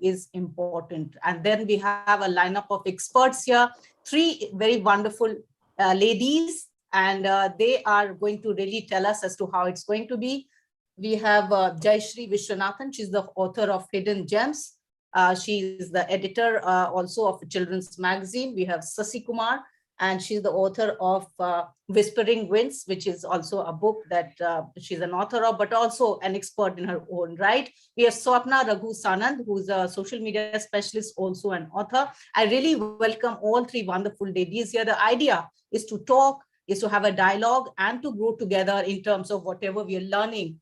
is important. And then we have a lineup of experts here, three very wonderful ladies, and they are going to really tell us as to how it's going to be. We have Jayashree Vishwanathan. She's the author of Hidden Gems. She is the editor also of a children's magazine. We have Sasi Kumar, and she's the author of Whispering Winds, which is also a book that she's an author of, but also an expert in her own right. We have Swapna Raghu Sanand, who's a social media specialist, also an author. I really welcome all three wonderful ladies here. The idea is to talk, is to have a dialogue, and to grow together in terms of whatever we are learning,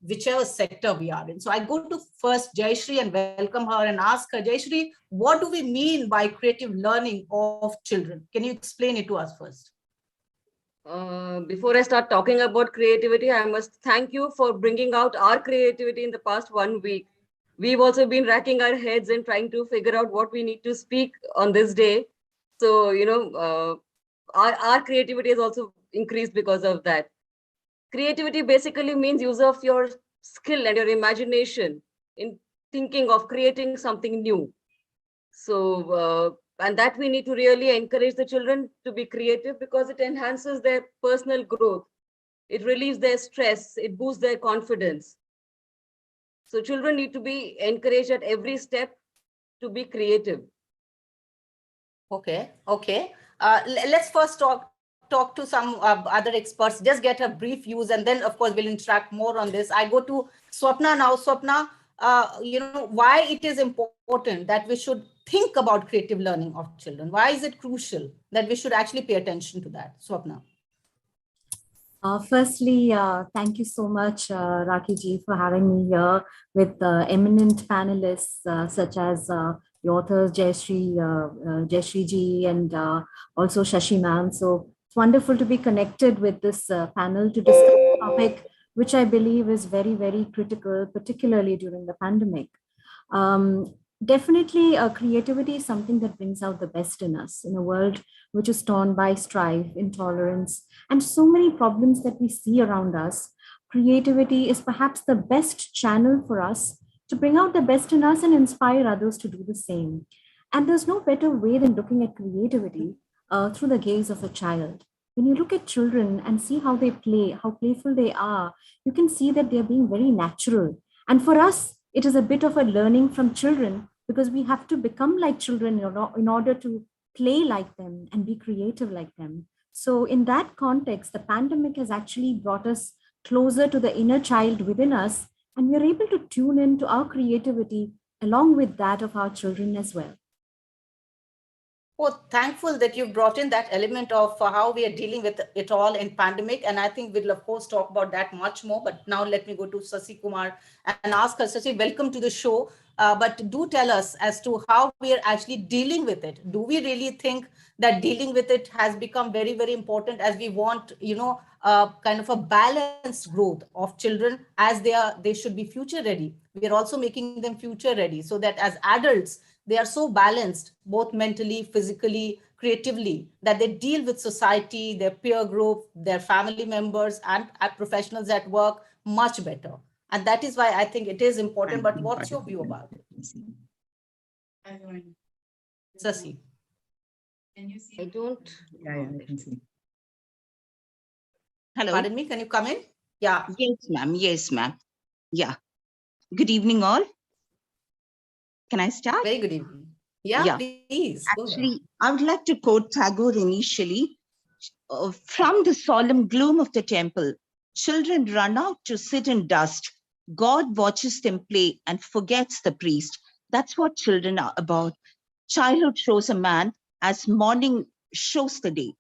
whichever sector we are in. So I go to first Jayashree and welcome her and ask her, Jayashree, what do we mean by creative learning of children? Can you explain it to us first? Before I start talking about creativity, I must thank you for bringing out our creativity in the past 1 week. We've also been racking our heads and trying to figure out what we need to speak on this day. So, our creativity has also increased because of that. Creativity basically means use of your skill and your imagination in thinking of creating something new. So, and that we need to really encourage the children to be creative, because it enhances their personal growth. It relieves their stress. It boosts their confidence. So children need to be encouraged at every step to be creative. Okay. Let's first talk to some other experts, just get a brief views, and then of course we'll interact more on this. I go to Swapna now. Swapna, why it is important that we should think about creative learning of children? Why is it crucial that we should actually pay attention to that? Swapna. Firstly, thank you so much, Rakhi ji, for having me here with eminent panelists such as the authors Jayashree ji, and also Shashi ma'am. So it's wonderful to be connected with this panel to discuss a topic which I believe is very, very critical, particularly during the pandemic. Definitely, creativity is something that brings out the best in us in a world which is torn by strife, intolerance, and so many problems that we see around us. Creativity is perhaps the best channel for us to bring out the best in us and inspire others to do the same. And there's no better way than looking at creativity through the gaze of a child. When you look at children and see how they play, how playful they are, you can see that they're being very natural. And for us, it is a bit of a learning from children, because we have to become like children in order to play like them and be creative like them. So in that context, the pandemic has actually brought us closer to the inner child within us, and we're able to tune into our creativity along with that of our children as well. Well, thankful that you brought in that element of how we are dealing with it all in pandemic. And I think we'll of course talk about that much more. But now let me go to Sasi Kumar and ask her, Sasi, welcome to the show. But do tell us as to how we are actually dealing with it. Do we really think that dealing with it has become very, very important, as we want, kind of a balanced growth of children as they should be future ready. We are also making them future ready so that as adults, they are so balanced, both mentally, physically, creatively, that they deal with society, their peer group, their family members, and professionals at work much better. And that is why I think it is important. But what's your view about it? Sasi. Can you see? I don't. Yeah, I can see. Hello. Pardon me, can you come in? Yeah. Yes, ma'am. Yes, ma'am. Yeah. Good evening, all. Can I start? Very good evening. Yeah. Please. Actually, I would like to quote Tagore initially. From the solemn gloom of the temple, children run out to sit in dust. God watches them play and forgets the priest. That's what children are about. Childhood shows a man as morning shows the day.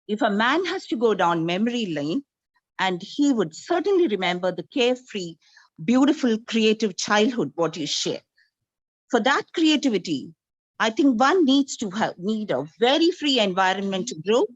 If a man has to go down memory lane, and he would certainly remember the carefree, beautiful, creative childhood what you share. For that creativity, I think one needs to need a very free environment to grow,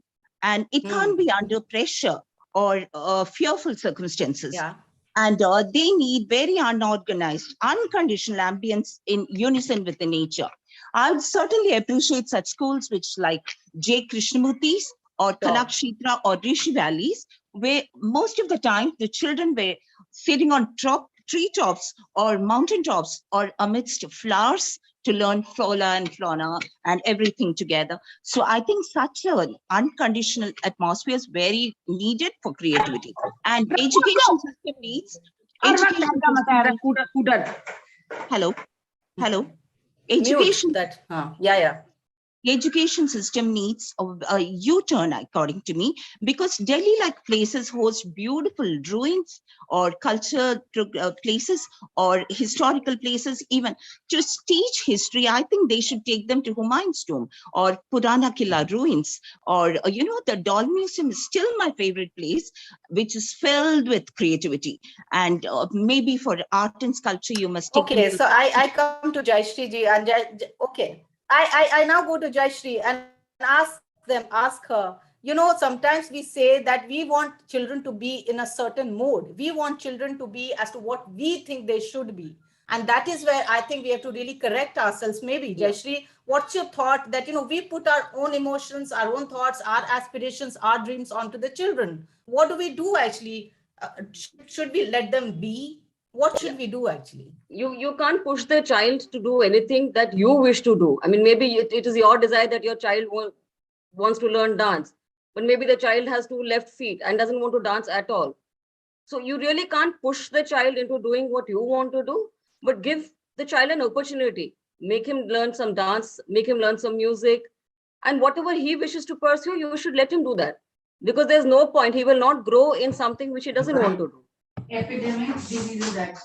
and it can't be under pressure or fearful circumstances. Yeah. And they need very unorganized, unconditional ambience in unison with the nature. I would certainly appreciate such schools which like J. Krishnamurti's or Kalakshetra or Rishi Valleys, where most of the time the children were sitting on top treetops or mountaintops or amidst flowers to learn flora and fauna and everything together. So I think such an unconditional atmosphere is very needed for creativity. And education system needs, education system needs, hello, hello, Mute education that. Yeah. education system needs a U-turn, according to me, because Delhi-like places host beautiful ruins or culture places or historical places. Even to teach history, I think they should take them to Humayun's tomb or Purana Killa ruins, or the Doll Museum is still my favorite place, which is filled with creativity. And maybe for art and sculpture, you must take them Okay, to so I come to Jayashree ji, and okay. I now go to Jayashree and ask her, sometimes we say that we want children to be in a certain mode. We want children to be as to what we think they should be. And that is where I think we have to really correct ourselves. Maybe, Yeah. Jayashree, what's your thought that, we put our own emotions, our own thoughts, our aspirations, our dreams onto the children? What do we do actually? Should we let them be? What should we do actually? You can't push the child to do anything that you wish to do. I mean, maybe it is your desire that your child wants to learn dance, but maybe the child has two left feet and doesn't want to dance at all. So you really can't push the child into doing what you want to do, but give the child an opportunity. Make him learn some dance, make him learn some music, and whatever he wishes to pursue, you should let him do that. Because there's no point, he will not grow in something which he doesn't want to do. Epidemic disease that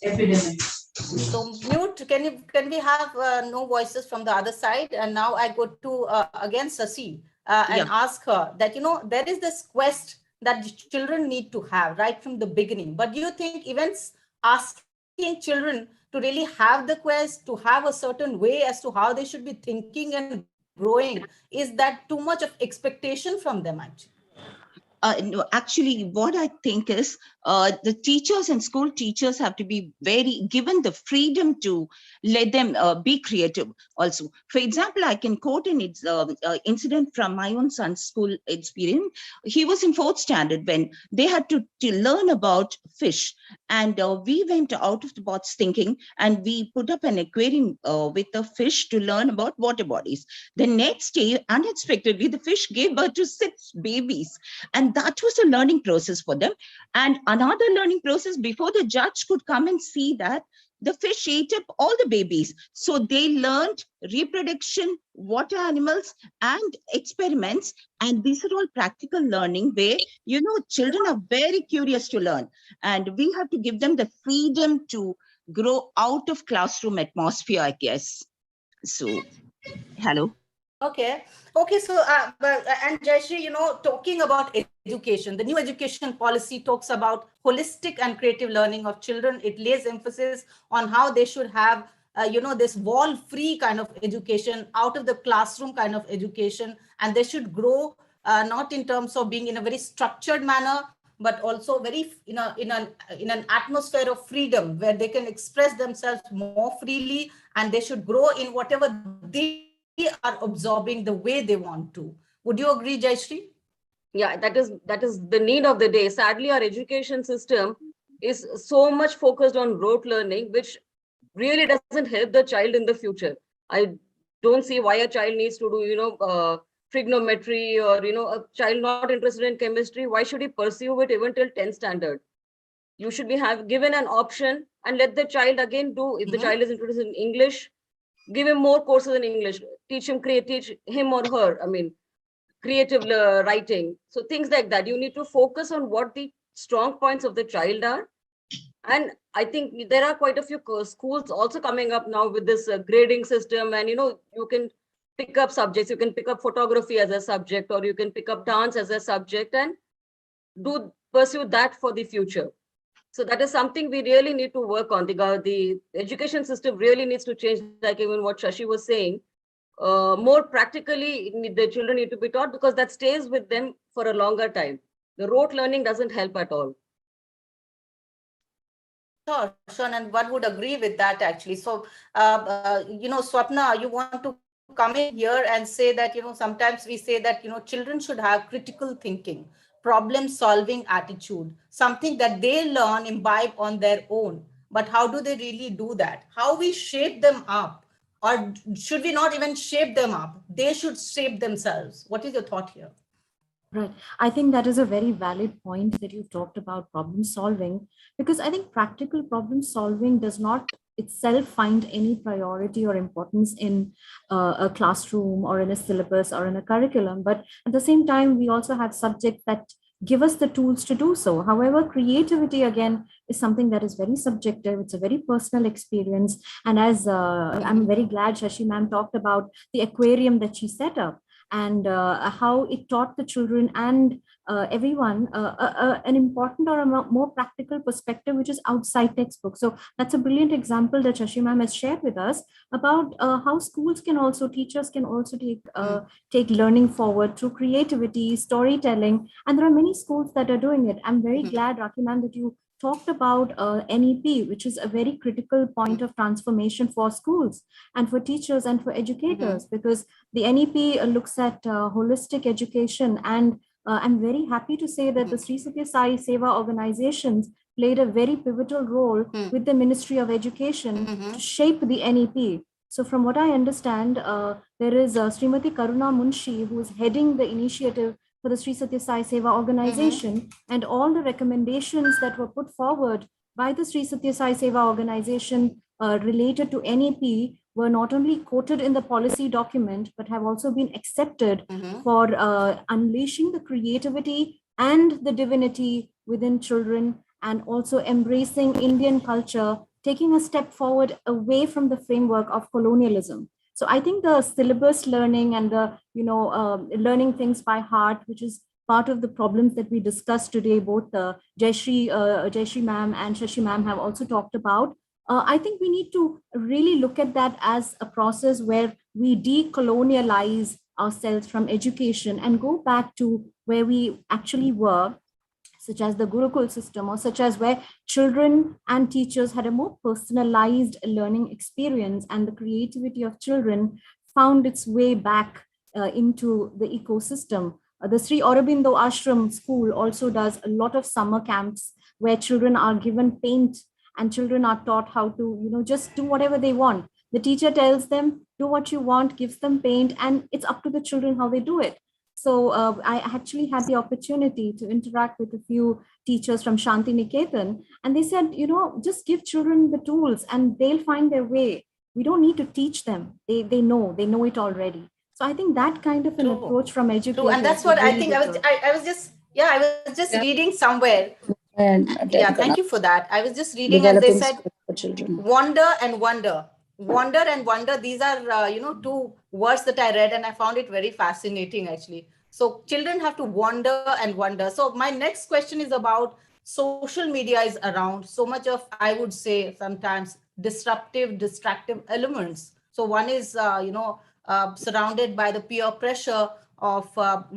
epidemic. So mute, can we have no voices from the other side? And now I go to again Sasi and ask her that, there is this quest that children need to have right from the beginning. But do you think even asking children to really have the quest, to have a certain way as to how they should be thinking and growing, is that too much of expectation from them actually? No, actually, what I think is the teachers and school teachers have to be given the freedom to let them be creative also. For example, I can quote an incident from my own son's school experience. He was in 4th standard when they had to learn about fish. And we went out of the box thinking, and we put up an aquarium with the fish to learn about water bodies. The next day, unexpectedly, the fish gave birth to 6 babies. And that was a learning process for them. And another learning process before the judge could come and see that the fish ate up all the babies. So they learned reproduction, water animals, and experiments. And these are all practical learning where, children are very curious to learn. And we have to give them the freedom to grow out of classroom atmosphere, I guess. So, hello. Okay. So, and Jayashree, talking about education, the new education policy talks about holistic and creative learning of children. It lays emphasis on how they should have, this wall-free kind of education, out of the classroom kind of education, and they should grow not in terms of being in a very structured manner, but also very in an atmosphere of freedom where they can express themselves more freely, and they should grow in whatever they are absorbing the way they want to. Would you agree, Jayashree? Yeah, that is the need of the day. Sadly, our education system is so much focused on rote learning, which really doesn't help the child in the future. I don't see why a child needs to do, trigonometry, or, a child not interested in chemistry. Why should he pursue it even till 10th standard? You should be given an option and let the child again do. If the child is interested in English, give him more courses in English. Teach him or her, creative writing. So things like that. You need to focus on what the strong points of the child are. And I think there are quite a few schools also coming up now with this grading system. And, you can pick up subjects. You can pick up photography as a subject, or you can pick up dance as a subject and pursue that for the future. So that is something we really need to work on. The education system really needs to change, like even what Shashi was saying. More practically, the children need to be taught, because that stays with them for a longer time. The rote learning doesn't help at all. Sure, and one would agree with that actually. So, Swapna, you want to come in here and say that, sometimes we say that, children should have critical thinking. problem solving attitude, something that they learn, imbibe on their own. But how do they really do that? How we shape them up? Or should we not even shape them up? They should shape themselves. What is your thought here? Right. I think that is a very valid point that you've talked about problem solving, because I think practical problem solving does not itself find any priority or importance in a classroom or in a syllabus or in a curriculum. But at the same time, we also have subjects that give us the tools to do so. However, creativity, again, is something that is very subjective. It's a very personal experience. And as I'm very glad Shashi ma'am talked about the aquarium that she set up, and how it taught the children and everyone an important or a more practical perspective, which is outside textbook. So that's a brilliant example that Shashi ma'am has shared with us about how schools can also, teachers can also take learning forward through creativity, storytelling, and there are many schools that are doing it. I'm very glad, Rakhi ma'am, that you talked about NEP, which is a very critical point of transformation for schools and for teachers and for educators, because the NEP looks at holistic education. And I'm very happy to say that the Sri Satya Sai Seva organizations played a very pivotal role with the Ministry of Education to shape the NEP. So from what I understand, there is Srimati Karuna Munshi, who is heading the initiative for the Sri Satya Sai Seva organization, and all the recommendations that were put forward by the Sri Satya Sai Seva organization related to NEP were not only quoted in the policy document, but have also been accepted for unleashing the creativity and the divinity within children, and also embracing Indian culture, taking a step forward away from the framework of colonialism. So I think the syllabus learning and the, learning things by heart, which is part of the problems that we discussed today, both Jayashree ma'am and Shashi ma'am have also talked about. I think we need to really look at that as a process where we decolonialize ourselves from education and go back to where we actually were, such as the Gurukul system, or such as where children and teachers had a more personalized learning experience, and the creativity of children found its way back into the ecosystem. The Sri Aurobindo Ashram School also does a lot of summer camps where children are given paint and children are taught how to, just do whatever they want. The teacher tells them, do what you want, gives them paint, and it's up to the children how they do it. So I actually had the opportunity to interact with a few teachers from Shanti Niketan, and they said, just give children the tools and they'll find their way. We don't need to teach them. They know it already. So I think that kind of an approach from educators. And that's what I think. I was just reading somewhere. And thank you for that. I was just reading, as they said, wonder and wonder. Wonder and wonder, these are, two words that I read, and I found it very fascinating, actually. So children have to wonder and wonder. So my next question is about social media is around so much of, I would say, sometimes disruptive, distractive elements. So one is, surrounded by the peer pressure of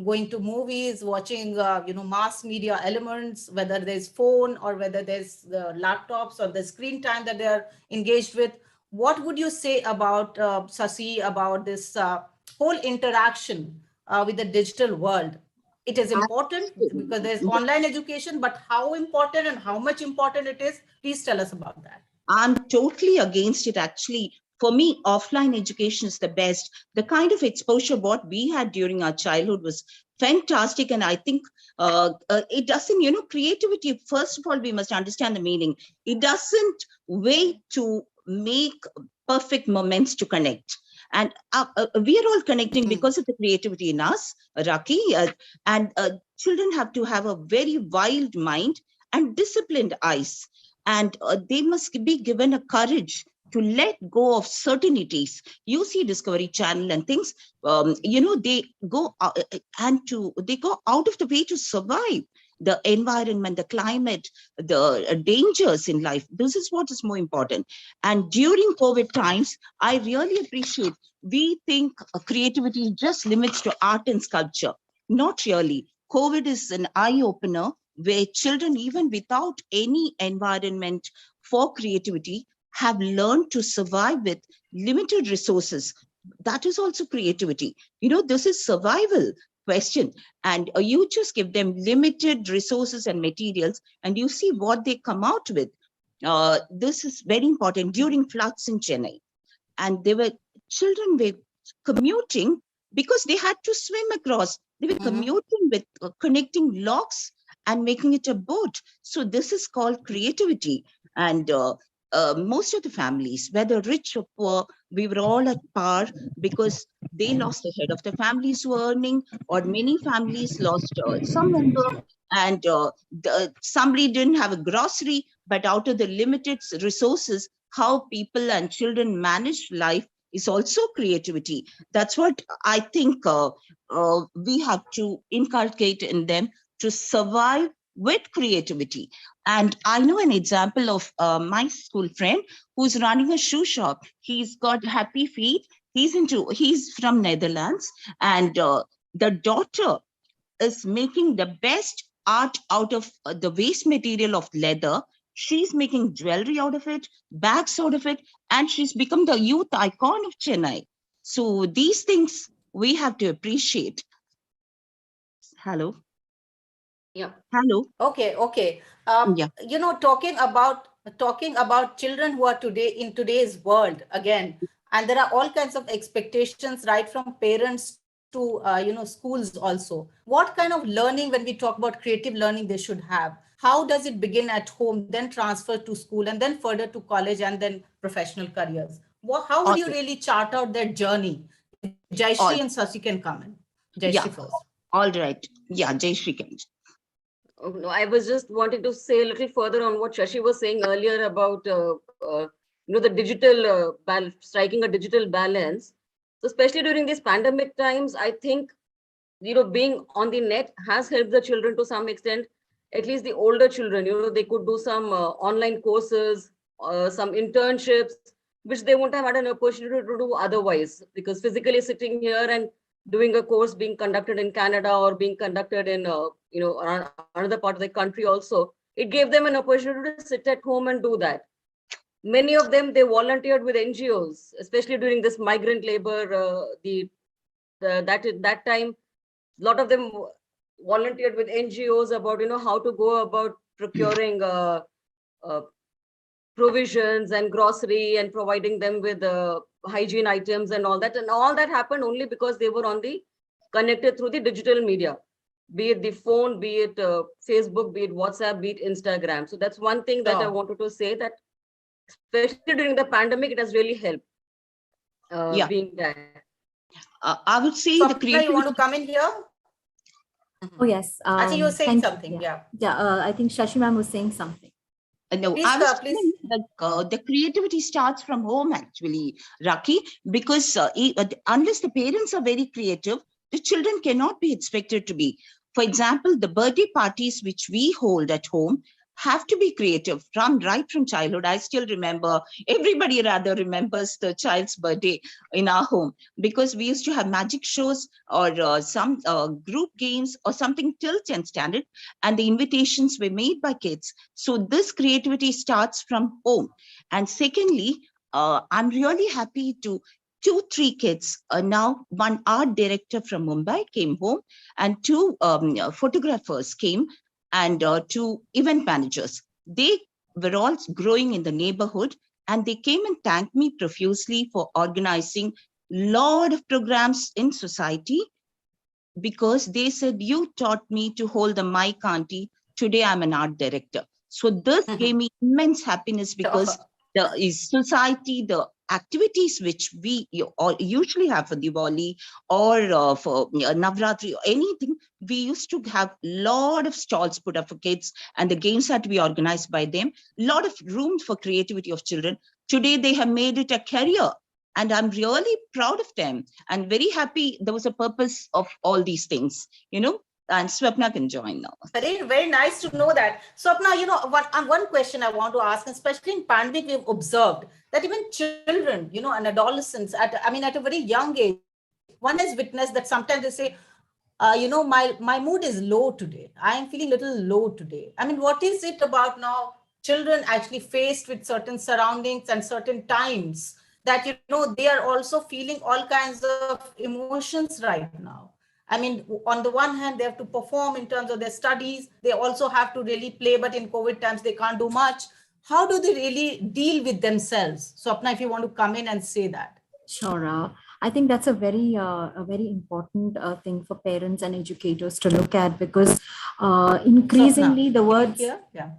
going to movies, watching, mass media elements, whether there's phone or whether there's the laptops or the screen time that they're engaged with. What would you say about, Sasi, about this whole interaction with the digital world? It is important because there's online education, but how important and how much important it is, please tell us about that. I'm totally against it, actually. For me, offline education is the best. The kind of exposure what we had during our childhood was fantastic. And I think it doesn't, creativity, first of all, we must understand the meaning. It doesn't wait to make perfect moments to connect. And we are all connecting because of the creativity in us, Rakhi. And children have to have a very wild mind and disciplined eyes. And they must be given a courage to let go of certainties. You see Discovery Channel and things, they go out of the way to survive the environment, the climate, the dangers in life. This is what is more important. And during COVID times, I really appreciate, we think creativity just limits to art and sculpture. Not really. COVID is an eye-opener where children, even without any environment for creativity, have learned to survive with limited resources. That is also creativity. This is survival. question, and you just give them limited resources and materials, and you see what they come out with. This is very important during floods in Chennai, and children were commuting because they had to swim across. They were commuting with connecting logs and making it a boat. So this is called creativity. And most of the families, whether rich or poor, we were all at par because they lost the head of the families who were earning, or many families lost some member, and somebody didn't have a grocery, but out of the limited resources, how people and children manage life is also creativity. That's what I think we have to inculcate in them to survive with creativity. And I know an example of my school friend who's running a shoe shop. He's got Happy Feet. He's from Netherlands, and the daughter is making the best art out of the waste material of leather. She's making jewelry out of it, bags out of it, and she's become the youth icon of Chennai. So these things we have to appreciate. Hello. Yeah. Hello. Okay. Yeah. You know, talking about children who are in today's world again, and there are all kinds of expectations, right from parents to schools also. What kind of learning, when we talk about creative learning, they should have? How does it begin at home, then transfer to school, and then further to college, and then professional careers? How would you really chart out that journey? Jayashree and Sasi can come in. Yeah. Jayashree first. All right. Yeah, Jayashree can. Oh, no, I was just wanting to say a little further on what Shashi was saying earlier about the digital striking a digital balance. So especially during these pandemic times, I think being on the net has helped the children to some extent. At least the older children, they could do some online courses, some internships, which they won't have had an opportunity to do otherwise, because physically sitting here and doing a course being conducted in Canada or being conducted in another part of the country also, it gave them an opportunity to sit at home and do that. Many of them, they volunteered with NGOs, especially during this migrant labor. That time, a lot of them volunteered with NGOs about how to go about procuring provisions and grocery and providing them with hygiene items and all that. And all that happened only because they were connected through the digital media, be it the phone, be it Facebook, be it WhatsApp, be it Instagram. So that's one thing that I wanted to say, that especially during the pandemic, it has really helped being that. I would say so the creativity. You want to come in here? Oh, yes. I think you were saying something. Yeah. I think Shashi ma'am was saying something. No, Please, I was please. saying that the creativity starts from home, actually, Raki, because unless the parents are very creative, the children cannot be expected to be. For example, the birthday parties which we hold at home have to be creative right from childhood. I still remember, everybody rather remembers the child's birthday in our home, because we used to have magic shows or some group games or something till 10th standard, and the invitations were made by kids. So this creativity starts from home. And secondly, I'm really happy to 2-3 kids now. One art director from Mumbai came home, and 2 photographers came, and 2 event managers. They were all growing in the neighborhood, and they came and thanked me profusely for organizing a lot of programs in society, because they said, you taught me to hold the mic, auntie. Today I'm an art director. So this gave me immense happiness, because the society, the activities which we usually have for Diwali or for Navratri or anything, we used to have a lot of stalls put up for kids, and the games had to be organized by them. A lot of room for creativity of children. Today they have made it a career, and I'm really proud of them and very happy there was a purpose of all these things, and Swapna can join now. Very, very nice to know that. Swapna, one question I want to ask, especially in pandemic, we've observed that even children, and adolescents at a very young age, one has witnessed that sometimes they say, my mood is low today. I am feeling a little low today. What is it about now children actually faced with certain surroundings and certain times that, they are also feeling all kinds of emotions right now? I mean, on the one hand, they have to perform in terms of their studies. They also have to really play, but in COVID times, they can't do much. How do they really deal with themselves? Swapna, if you want to come in and say that. Sure. I think that's a very important thing for parents and educators to look at, because increasingly the words. Here? Yeah.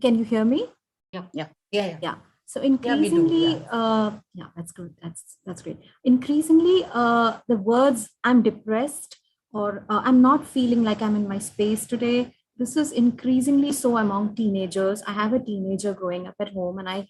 Can you hear me? Yeah. So we do, increasingly, yeah, that's good. That's great. Increasingly, the words "I'm depressed" or "I'm not feeling like I'm in my space today." This is increasingly so among teenagers. I have a teenager growing up at home, and I,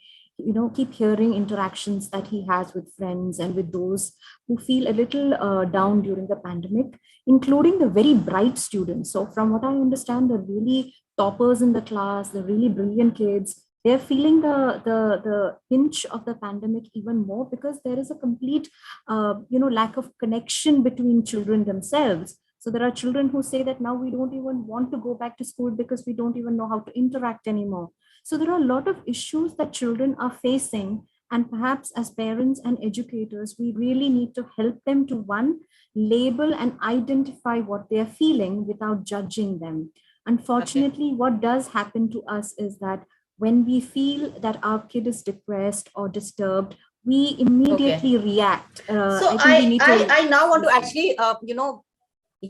keep hearing interactions that he has with friends and with those who feel a little down during the pandemic, including the very bright students. So, from what I understand, the really toppers in the class, the really brilliant kids, they're feeling the pinch of the pandemic even more, because there is a complete lack of connection between children themselves. So there are children who say that now we don't even want to go back to school because we don't even know how to interact anymore. So there are a lot of issues that children are facing, and perhaps as parents and educators, we really need to help them to, one, label and identify what they are feeling without judging them. Unfortunately, what does happen to us is that when we feel that our kid is depressed or disturbed, we immediately react. So I now want to actually,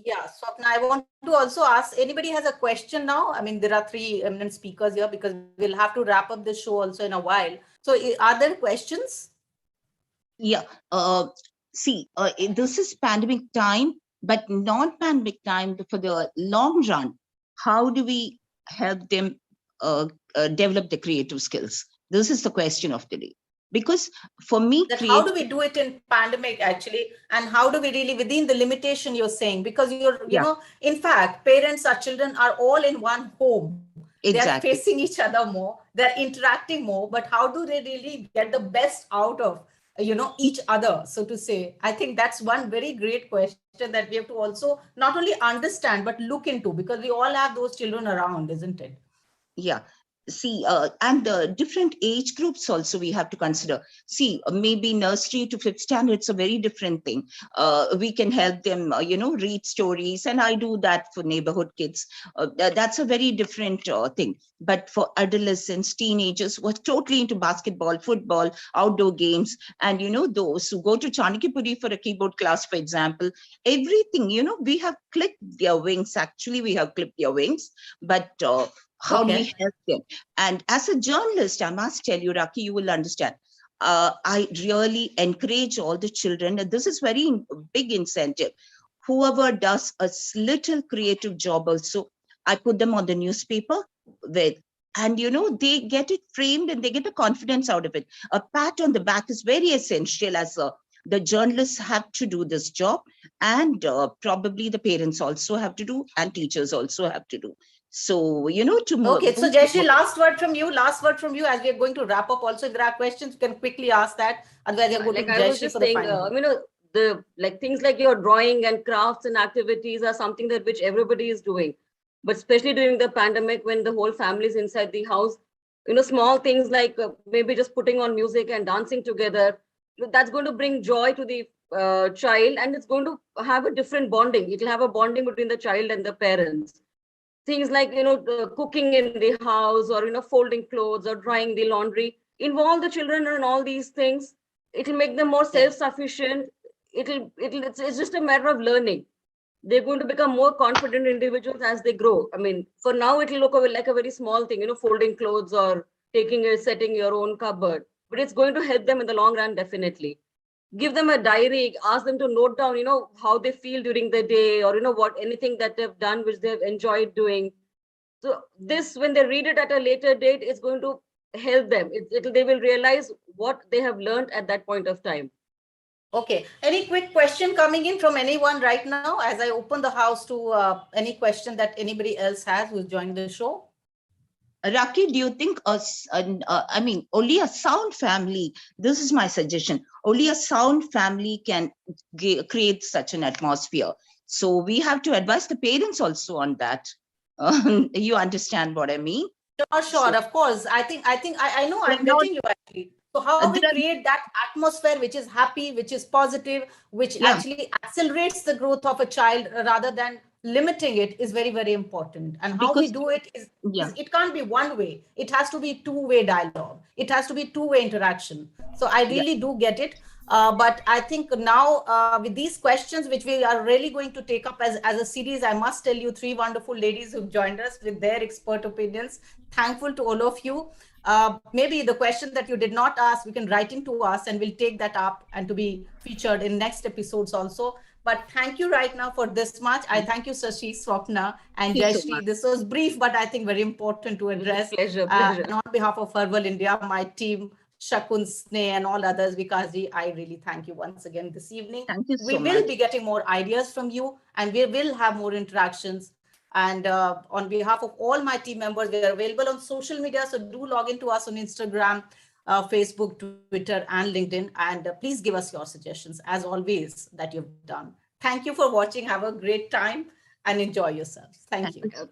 yeah, Swapna, I want to also ask, anybody has a question now? I mean, there are three eminent speakers here because we'll have to wrap up the show also in a while. So are there questions? Yeah. This is pandemic time, but non-pandemic time for the long run. How do we help them develop the creative skills? This is the question of the day. Because for me, how do we do it in pandemic actually, and how do we really, within the limitation you're saying, because you know, in fact, parents, our children are all in one home. Exactly. They're facing each other more, they're interacting more, but how do they really get the best out of each other, so to say? I think that's one very great question that we have to also not only understand but look into, because we all have those children around, isn't it? Yeah. See, and the different age groups also we have to consider. See, maybe nursery to fifth standard, it's a very different thing. We can help them, read stories, and I do that for neighborhood kids. That's a very different thing. But for adolescents, teenagers who are totally into basketball, football, outdoor games, and those who go to Chanakapuri for a keyboard class, for example, everything, we have clipped their wings. Actually, we have clipped their wings, but how do we help them? And as a journalist, I must tell you, Raki, you will understand. I really encourage all the children, and this is very big incentive. Whoever does a little creative job also, I put them on the newspaper and they get it framed and they get the confidence out of it. A pat on the back is very essential, as the journalists have to do this job, and probably the parents also have to do, and teachers also have to do. So, okay, so Jayashree, last word from you, as we are going to wrap up. Also, if there are questions, you can quickly ask that. Otherwise, you're going to Jayashree for the final. The things like your drawing and crafts and activities are something that which everybody is doing. But especially during the pandemic, when the whole family is inside the house, small things like maybe just putting on music and dancing together, that's going to bring joy to the child, and it's going to have a different bonding. It will have a bonding between the child and the parents. Things like, cooking in the house, or, folding clothes or drying the laundry, involve the children in all these things. It will make them more self-sufficient. It's just a matter of learning. They're going to become more confident individuals as they grow. I mean, for now, it will look like a very small thing, folding clothes or setting your own cupboard, but it's going to help them in the long run, definitely. Give them a diary, ask them to note down, how they feel during the day, or, anything that they've done, which they've enjoyed doing. So this, when they read it at a later date, it's going to help them. They will realize what they have learned at that point of time. Okay. Any quick question coming in from anyone right now, as I open the house to any question that anybody else has who's joined the show? Raki, do you think only a sound family, this is my suggestion, only a sound family can create such an atmosphere. So we have to advise the parents also on that. You understand what I mean? Sure, of course. I think I know I'm getting you actually. So how we There are- create that atmosphere which is happy, which is positive, which Yeah. actually accelerates the growth of a child rather than limiting it is very, very important. And how we Because- do it is, Yeah. it can't be one way. It has to be two-way dialogue. It has to be two-way interaction. So I really do get it. But I think now with these questions, which we are really going to take up as a series, I must tell you 3 wonderful ladies who've joined us with their expert opinions. Thankful to all of you. Maybe the question that you did not ask, we can write into us and we'll take that up and to be featured in next episodes also. But thank you right now for this much. I thank you, Sashi, Swapna, and Thank you so Jayashree. much. This was brief, but I think very important to address. Pleasure, And on behalf of Herbal India, my team, Shakun, Sneh, and all others, Vikasji, I really thank you once again this evening. Thank you We so will much. be getting more ideas from you, and we will have more interactions. And on behalf of all my team members, we are available on social media. So do log into us on Instagram, Facebook, Twitter, and LinkedIn. And please give us your suggestions, as always, that you've done. Thank you for watching. Have a great time and enjoy yourselves. Thank you. Thank you.